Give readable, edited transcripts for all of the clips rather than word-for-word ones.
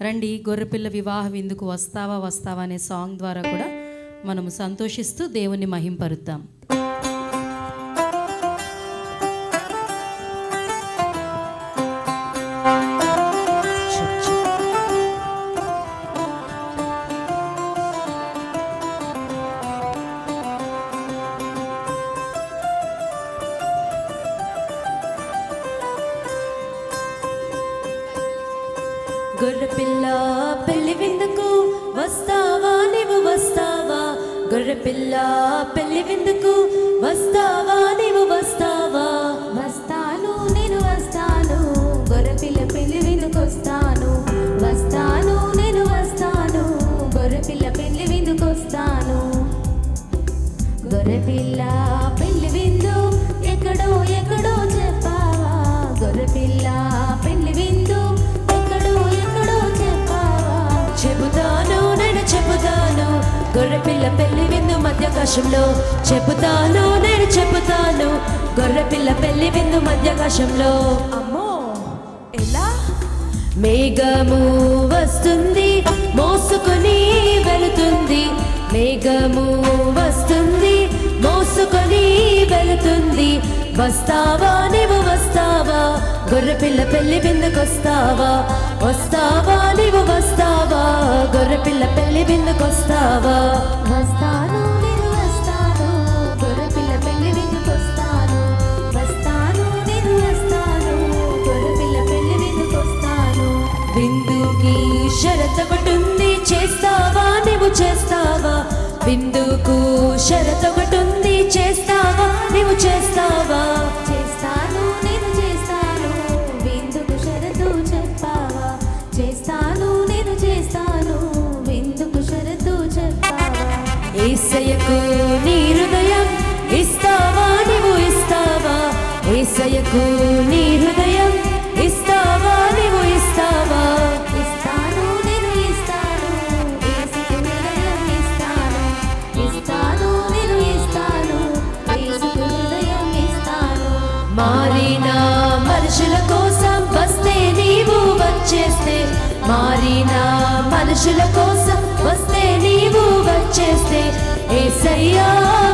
రండి గొర్రెపిల్ల వివాహ విందుకు వస్తావా వస్తావా అనే సాంగ్ ద్వారా కూడా మనము సంతోషిస్తూ దేవుని మహింపరుద్దాం. గొర్రెపిల్ల పెళ్లి విందుకు వస్తావా నీవు వస్తావా, గొర్రెపిల్ల పెళ్లి విందుకు వస్తావా నీవు వస్తావా. వస్తాను నేను వస్తాను, గొర్రెపిల్ల పెళ్లి విందుకు వస్తాను. వస్తాను నేను వస్తాను, గొర్రెపిల్ల పెళ్లి విందుకు వస్తాను. గొర్రెపిల్ల పెళ్లి విందు ఎక్కడో ఎక్కడో చెప్పావా, గొర్రెపిల్ల పెళ్లి విందు చెబుతాను నేను చెబుతాను, గొర్రెపిల్ల పెళ్లి విందు మధ్యాకాశంలో. చెబుతాను నేను చెబుతాను, గొర్రెపిల్ల పెళ్లి విందు మధ్యాకాశంలో. అమ్మో ఎలా? మేఘము వస్తుంది మోసుకొని వెళుతుంది, మేఘము వస్తుంది మోసుకొని వెళుతుంది. వస్తావా నీవు వస్తావా, గొర్రెపిల్ల పెళ్లి విందుకొస్తావా. వస్తావా నీవు వస్తావా, గొర్రెపిల్ల పెళ్లి విందుకొస్తావా. వస్తాను నేను వస్తాను, గొర్రెపిల్ల పెళ్లి విందుకొస్తాను. వస్తాను నేను వస్తాను, గొర్రెపిల్ల పెళ్లి విందుకొస్తాను. విందుకి షరతొకటుంది చేస్తావా నీవు చేస్తావా, విందుకు షరతొకటుంది చేస్తావా నీవు చేస్తావా. చేస్తాను నేను చేస్తాను, విందుకు షరతు చెప్పావా. చేస్తాను నేను చేస్తాను, విందుకు షరతు చెప్పావా. యేసయ్యకు నీ హృదయం ఇస్తావా నీవు ఇస్తావా, యేసయ్యకు నీ హృదయం ఇస్తావా నీవు ఇస్తావా. ఇస్తాను నేను ఇస్తాను, యేసుకు హృదయం ఇస్తాను. ఇస్తాను నేను ఇస్తాను, యేసుకు హృదయం ఇస్తాను. మారిన మనుషుల కోసం వస్తే నీవు వచ్చేస్తే, మారిన మనుషుల కోసం వస్తే నీవు వచ్చేస్తే. యేసయ్యా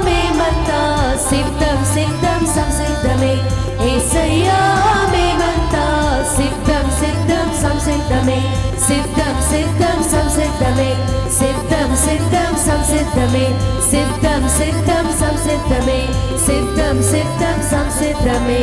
మేమంతా సిద్ధం సిద్ధం సంసిద్ధమే, యేసయ్యా మేమంతా సిద్ధం సిద్ధం సంసిద్ధమే. సిద్ధం సిద్ధం సంసిద్ధమే, సిద్ధం సిద్ధం సంసిద్ధమే. సిద్ధం సిద్ధం సంసిద్ధమే, సిద్ధం సిద్ధం సంసిద్ధమే.